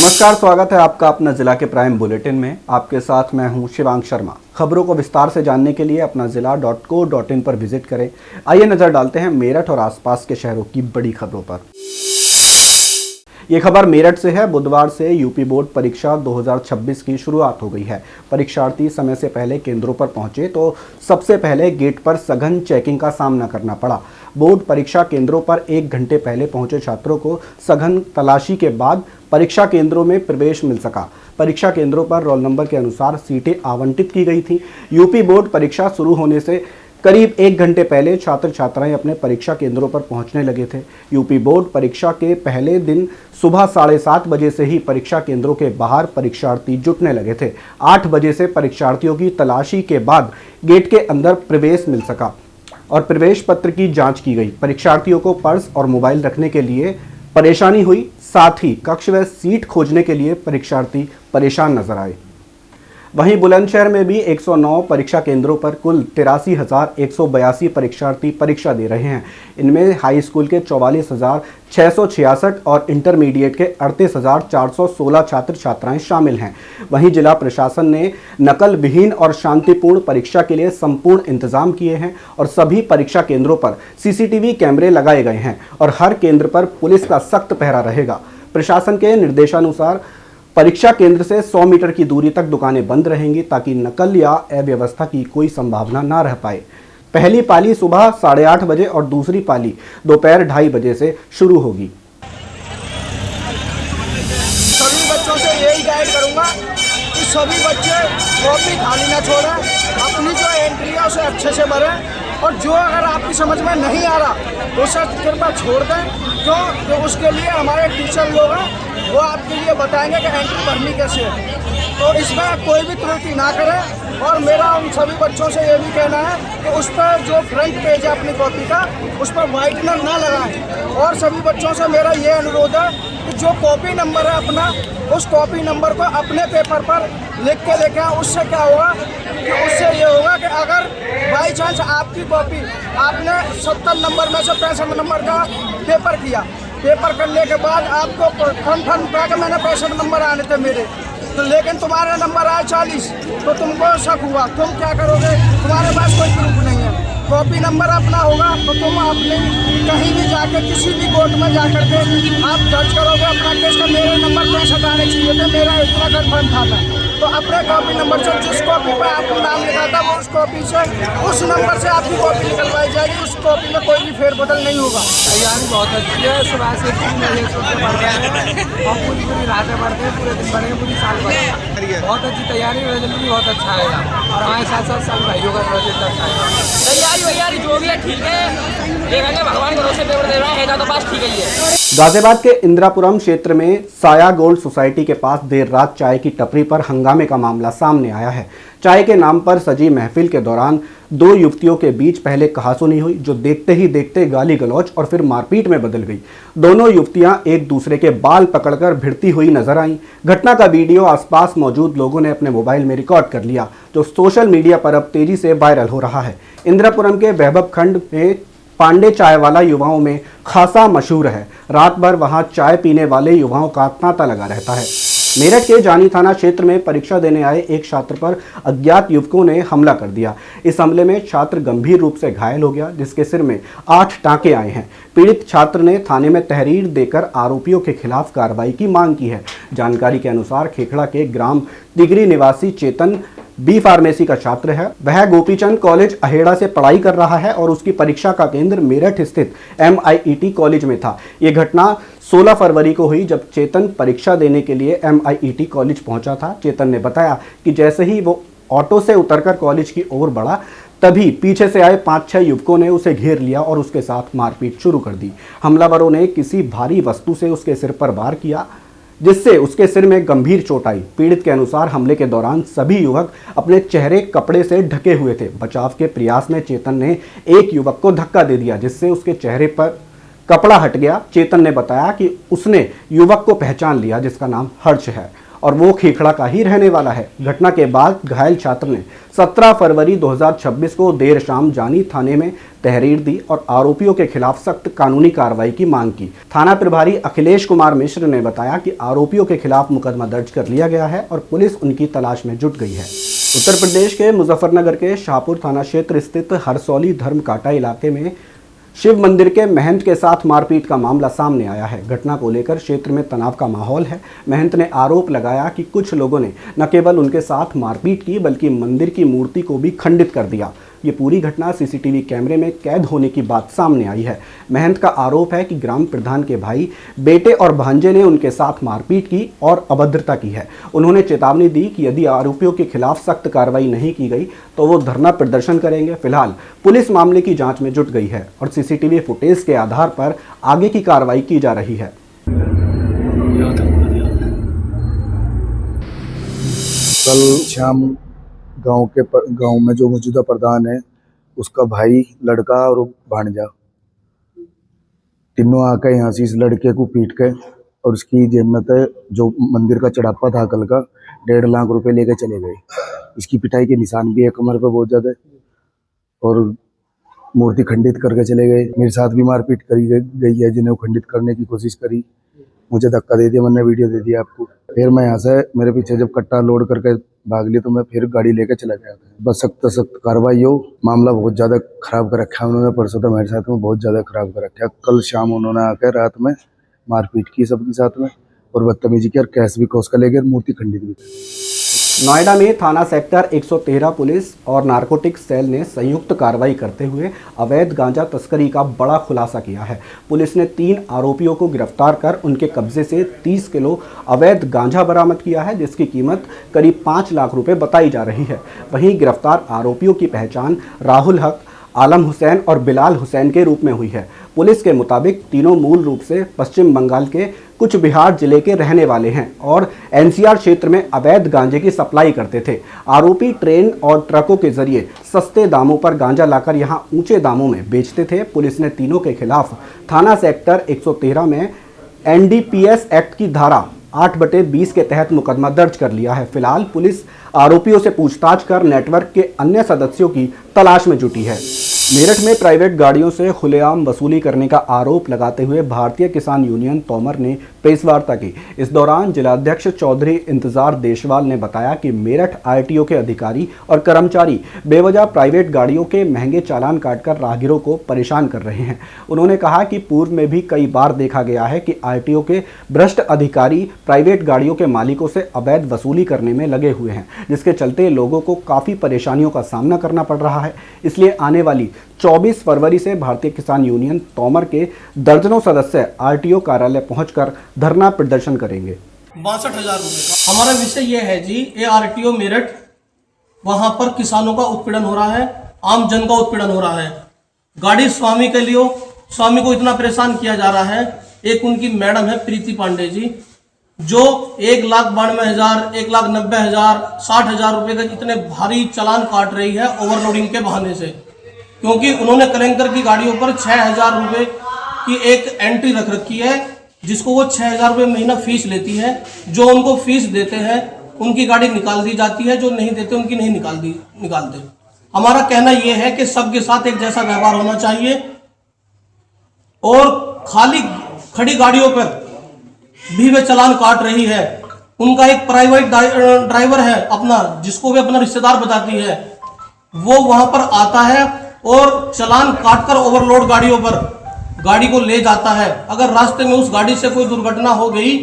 नमस्कार, स्वागत है आपका अपना जिला के प्राइम बुलेटिन में। आपके साथ मैं हूं शिवांग शर्मा। खबरों को विस्तार से जानने के लिए अपना जिला.co.in पर विजिट करें। आइए नजर डालते हैं मेरठ और आसपास के शहरों की बड़ी खबरों पर। ये खबर मेरठ से है। बुधवार से यूपी बोर्ड परीक्षा 2026 की शुरुआत हो गई है। परीक्षार्थी समय से पहले केंद्रों पर पहुंचे तो सबसे पहले गेट पर सघन चेकिंग का सामना करना पड़ा। बोर्ड परीक्षा केंद्रों पर 1 घंटे पहले पहुंचे छात्रों को सघन तलाशी के बाद परीक्षा केंद्रों में प्रवेश मिल सका। परीक्षा केंद्रों पर रोल नंबर के अनुसार सीटें आवंटित की गई थीं। यूपी बोर्ड परीक्षा शुरू होने से करीब 1 घंटे पहले छात्र छात्राएं अपने परीक्षा केंद्रों पर पहुंचने लगे थे। यूपी बोर्ड परीक्षा के पहले दिन सुबह 7:30 बजे से ही परीक्षा केंद्रों के बाहर परीक्षार्थी जुटने लगे थे। 8 बजे से परीक्षार्थियों की तलाशी के बाद गेट के अंदर प्रवेश मिल सका और प्रवेश पत्र की जांच की गई। परीक्षार्थियों को पर्स और मोबाइल रखने के लिए परेशानी हुई। साथ ही कक्ष व सीट खोजने के लिए परीक्षार्थी परेशान नजर आए। वहीं बुलंदशहर में भी 109 परीक्षा केंद्रों पर कुल 83,182 परीक्षार्थी परीक्षा दे रहे हैं। इनमें हाई स्कूल के 44,666 और इंटरमीडिएट के 38,416 छात्र छात्राएं शामिल हैं। वहीं जिला प्रशासन ने नकल विहीन और शांतिपूर्ण परीक्षा के लिए संपूर्ण इंतजाम किए हैं और सभी परीक्षा केंद्रों पर सीसीटीवी कैमरे लगाए गए हैं और हर केंद्र पर पुलिस का सख्त पहरा रहेगा। प्रशासन के निर्देशानुसार परीक्षा केंद्र से 100 मीटर की दूरी तक दुकानें बंद रहेंगी ताकि नकल या अव्यवस्था की कोई संभावना न रह पाए। पहली पाली सुबह 8:30 बजे और दूसरी पाली दोपहर 2:30 बजे से शुरू होगी। सभी बच्चों से यही गाइड करूंगा कि सभी बच्चे कॉपी खाली ना छोड़ें, अपनी जो एंट्री है उसे अच्छे से भरें और जो अगर आपकी समझ में नहीं आ रहा तो उसे कृपया छोड़ दें। जो उसके लिए हमारे टीचर लोग हैं वो आपके लिए बताएंगे कि एंट्री भरनी कैसे है। तो इसमें कोई भी त्रुटि ना करें और मेरा उन सभी बच्चों से ये भी कहना है कि उस पर जो फ्रंट पेज है अपनी कॉपी का उस पर वाइटनर ना लगाएं। और सभी बच्चों से मेरा ये अनुरोध है कि जो कॉपी नंबर है अपना उस कॉपी नंबर को अपने पेपर पर लिख के लेके आए। उससे क्या होगा कि उससे ये होगा कि अगर बाई चांस आपकी कॉपी आपने 70 नंबर में से 65 नंबर का पेपर किया, पेपर करने के बाद आपको कन्फर्म किया कि मैंने 65 नंबर आने थे मेरे, तो लेकिन तुम्हारा नंबर आया 40, तो तुमको शक हुआ। तुम क्या करोगे? तुम्हारे पास कोई प्रूफ नहीं है। कॉपी नंबर अपना होगा तो तुम अपने कहीं भी जाकर किसी भी कोर्ट में जाकर के आप दर्ज करोगे अपना केस का मेरे नंबर 65 आने चाहिए थे, मेरा इतना कन्फर्म था मैं। तो अपने कॉपी नंबर से जिस कॉपी पर आपको नाम लिखा था वो उस कॉपी से उस नंबर से आपकी कॉपी निकलवाई जाएगी। उस कॉपी में कोई भी फेरबदल नहीं होगा। तैयारी बहुत अच्छी है। सुबह से 3 बजे से पढ़ रहे हैं और पूरी रातें पढ़ते हैं, पूरे दिन पढ़ेंगे, पूरी साल पढ़ेंगे। बहुत अच्छी तैयारी, रिजल्ट भी बहुत अच्छा आएगा और हमारे साथ साल भाइयों का प्रोजेक्ट अच्छा आएगा। तैयारी जो भी है ठीक है, देखेंगे भगवान भरोसे पेपर दे रहे हैं तो पास ठीक ही है। गाजियाबाद के इंदिरापुरम क्षेत्र में साया गोल्ड सोसाइटी के पास देर रात चाय की टपरी पर हंगामे का मामला सामने आया है। चाय के नाम पर सजी महफिल के दौरान 2 युवतियों के बीच पहले कहासुनी हुई जो देखते ही देखते गाली गलौज और फिर मारपीट में बदल गई। दोनों युवतियां एक दूसरे के बाल पकड़कर भिड़ती हुई नजर आईं। घटना का वीडियो आसपास मौजूद लोगों ने अपने मोबाइल में रिकॉर्ड कर लिया जो सोशल मीडिया पर अब तेजी से वायरल हो रहा है। इंदिरापुरम के वैभव खंड में पांडे चाय वाला युवाओं में खासा मशहूर है। रात भर वहां चाय पीने वाले युवाओं का तांता लगा रहता है। मेरठ के जानी थाना क्षेत्र में परीक्षा देने आए एक छात्र पर अज्ञात युवकों ने हमला कर दिया। इस हमले में छात्र गंभीर रूप से घायल हो गया जिसके सिर में 8 टांके आए हैं। पीड़ित छात्र ने थाने में तहरीर देकर आरोपियों के खिलाफ कार्रवाई की मांग की है। जानकारी के अनुसार खेखड़ा के ग्राम तिगरी निवासी चेतन बी फार्मेसी का छात्र है। वह गोपीचंद कॉलेज अहेड़ा से पढ़ाई कर रहा है और उसकी परीक्षा का केंद्र मेरठ स्थित MIET कॉलेज में था। ये घटना 16 फरवरी को हुई जब चेतन परीक्षा देने के लिए MIET कॉलेज पहुंचा था। चेतन ने बताया कि जैसे ही वो ऑटो से उतरकर कॉलेज की ओर बढ़ा तभी पीछे से आए 5-6 युवकों ने उसे घेर लिया और उसके साथ मारपीट शुरू कर दी। हमलावरों ने किसी भारी वस्तु से उसके सिर पर वार किया जिससे उसके सिर में गंभीर चोट आई। पीड़ित के अनुसार हमले के दौरान सभी युवक अपने चेहरे कपड़े से ढके हुए थे। बचाव के प्रयास में चेतन ने एक युवक को धक्का दे दिया जिससे उसके चेहरे पर कपड़ा हट गया। चेतन ने बताया कि उसने युवक को पहचान लिया जिसका नाम हर्ष है और वो खेखड़ा का ही रहने वाला है। घटना के बाद घायल छात्र ने 17 फरवरी 2026 को देर शाम जानी थाने में तहरीर दी और आरोपियों के खिलाफ सख्त कानूनी कार्रवाई की मांग की। थाना प्रभारी अखिलेश कुमार मिश्र ने बताया कि आरोपियों के खिलाफ मुकदमा दर्ज कर लिया गया है और पुलिस उनकी तलाश में जुट गई है। उत्तर प्रदेश के मुजफ्फरनगर के शाहपुर थाना क्षेत्र स्थित हरसौली धर्मकाटा इलाके में शिव मंदिर के महंत के साथ मारपीट का मामला सामने आया है। घटना को लेकर क्षेत्र में तनाव का माहौल है। महंत ने आरोप लगाया कि कुछ लोगों ने न केवल उनके साथ मारपीट की बल्कि मंदिर की मूर्ति को भी खंडित कर दिया। ये पूरी घटना सीसीटीवी कैमरे में कैद होने की बात सामने आई है। महंत का आरोप है कि ग्राम प्रधान के भाई, बेटे और भांजे ने उनके साथ मारपीट की और अभद्रता की है। उन्होंने चेतावनी दी कि यदि आरोपियों के खिलाफ सख्त कार्रवाई नहीं की गई तो वो धरना प्रदर्शन करेंगे। फिलहाल पुलिस मामले की जांच में जुट गई है और सीसीटीवी फुटेज के आधार पर आगे की कार्रवाई की जा रही है। कल शाम गांव में जो मौजूदा प्रधान है उसका भाई, लड़का और भांजा तीनों आकर यहाँ से इस लड़के को पीट के और उसकी जेब है जो मंदिर का चढ़ापा था कल का 1.5 लाख रुपए लेके चले गए। इसकी पिटाई के निशान भी है कमर पे बहुत ज्यादा और मूर्ति खंडित करके चले गए। मेरे साथ भी मारपीट करी गई है जिन्हें खंडित करने की कोशिश करी। मुझे धक्का दे दिया, मैंने वीडियो दे दिया आपको। फिर मैं यहाँ से मेरे पीछे जब कट्टा लोड करके भाग लिया तो मैं फिर गाड़ी लेकर चला गया था। बस सख्त कार्रवाई हो। मामला बहुत ज्यादा खराब कर रखा है उन्होंने। परसों तो मेरे साथ में बहुत ज्यादा खराब कर रखा है। कल शाम उन्होंने आकर रात में मारपीट की सबके साथ में और बदतमीजी की और कैश भी खोस कर ले गए, मूर्ति खंडित भी। नोएडा में थाना सेक्टर 113 पुलिस और नारकोटिक्स सेल ने संयुक्त कार्रवाई करते हुए अवैध गांजा तस्करी का बड़ा खुलासा किया है। पुलिस ने 3 आरोपियों को गिरफ्तार कर उनके कब्जे से 30 किलो अवैध गांजा बरामद किया है, जिसकी कीमत करीब 5 लाख रुपए बताई जा रही है। वहीं गिरफ्तार आरोपियों की पहचान राहुल हक, आलम हुसैन और बिलाल हुसैन के रूप में हुई है। पुलिस के मुताबिक तीनों मूल रूप से पश्चिम बंगाल के कुछ बिहार जिले के रहने वाले हैं और एनसीआर क्षेत्र में अवैध गांजे की सप्लाई करते थे। आरोपी ट्रेन और ट्रकों के जरिए सस्ते दामों पर गांजा लाकर यहां ऊंचे दामों में बेचते थे। पुलिस ने तीनों के खिलाफ थाना सेक्टर 113 में एनडीपीएस एक्ट की धारा 8/20 के तहत मुकदमा दर्ज कर लिया है। फिलहाल पुलिस आरोपियों से पूछताछ कर नेटवर्क के अन्य सदस्यों की तलाश में जुटी है। मेरठ में प्राइवेट गाड़ियों से खुलेआम वसूली करने का आरोप लगाते हुए भारतीय किसान यूनियन तोमर ने प्रेस वार्ता की। इस दौरान जिलाध्यक्ष चौधरी इंतजार देशवाल ने बताया कि मेरठ आरटीओ के अधिकारी और कर्मचारी बेवजह प्राइवेट गाड़ियों के महंगे चालान काटकर राहगीरों को परेशान कर रहे हैं। उन्होंने कहा कि पूर्व में भी कई बार देखा गया है कि आरटीओ के भ्रष्ट अधिकारी प्राइवेट गाड़ियों के मालिकों से अवैध वसूली करने में लगे हुए हैं, जिसके चलते लोगों को काफ़ी परेशानियों का सामना करना पड़ रहा है। इसलिए आने वाली 24 फरवरी से भारतीय किसान यूनियन तोमर के दर्जनों सदस्य आरटीओ कार्यालय पहुंचकर धरना प्रदर्शन करेंगे। 62,000 रुपए का हमारा विषय यह है जी, ये आरटीओ मेरठ, वहां पर किसानों का उत्पीड़न हो रहा है, आम जन का उत्पीड़न हो रहा है। गाड़ी स्वामी के लिए स्वामी को इतना परेशान किया जा रहा है। एक उनकी मैडम है प्रीति पांडे जी, जो 1,92,000, 1,90,000, 60,000 रुपए के इतने भारी चालान काट रही है ओवरलोडिंग के बहाने से, क्योंकि उन्होंने कलेंकर की गाड़ियों पर 6,000 रुपए की एक एंट्री रख रखी है, जिसको वो 6,000 रुपये महीना फीस लेती है। जो उनको फीस देते हैं उनकी गाड़ी निकाल दी जाती है, जो नहीं देते उनकी नहीं निकालते। हमारा कहना यह है कि सबके साथ एक जैसा व्यवहार होना चाहिए और खाली खड़ी गाड़ियों पर भी वे चालान काट रही है। उनका एक प्राइवेट ड्राइवर है अपना, जिसको वे अपना रिश्तेदार बताती है, वो वहां पर आता है और चालान काटकर ओवरलोड गाड़ियों पर गाड़ी को ले जाता है। अगर रास्ते में उस गाड़ी से कोई दुर्घटना हो गई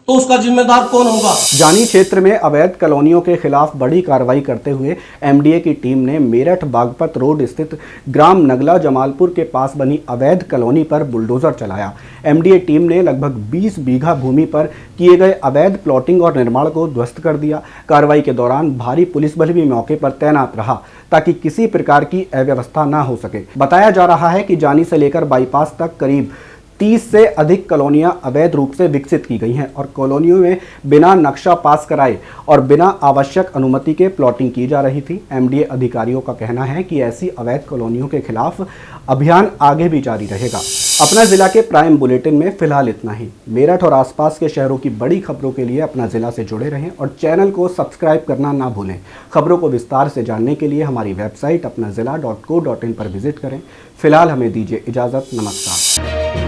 तो उसका जिम्मेदार कौन होगा? जानी क्षेत्र में अवैध कॉलोनियों के खिलाफ बड़ी कार्रवाई करते हुए एमडीए की टीम ने मेरठ बागपत रोड स्थित ग्राम नगला जमालपुर के पास बनी अवैध कॉलोनी पर बुलडोजर चलाया। एमडीए टीम ने लगभग 20 बीघा भूमि पर किए गए अवैध प्लॉटिंग और निर्माण को ध्वस्त कर दिया। कार्रवाई के दौरान भारी पुलिस बल भी मौके पर तैनात रहा ताकि किसी प्रकार की अव्यवस्था न हो सके। बताया जा रहा है कि जानी से लेकर बाईपास तक करीब 30 से अधिक कॉलोनियां अवैध रूप से विकसित की गई हैं और कॉलोनियों में बिना नक्शा पास कराए और बिना आवश्यक अनुमति के प्लॉटिंग की जा रही थी। एमडीए अधिकारियों का कहना है कि ऐसी अवैध कॉलोनियों के खिलाफ अभियान आगे भी जारी रहेगा। अपना जिला के प्राइम बुलेटिन में फिलहाल इतना ही। मेरठ और आसपास के शहरों की बड़ी खबरों के लिए अपना जिला से जुड़े रहें और चैनल को सब्सक्राइब करना ना भूलें। खबरों को विस्तार से जानने के लिए हमारी वेबसाइट apnaZilla.co.in पर विजिट करें। फिलहाल हमें दीजिए इजाज़त। नमस्कार।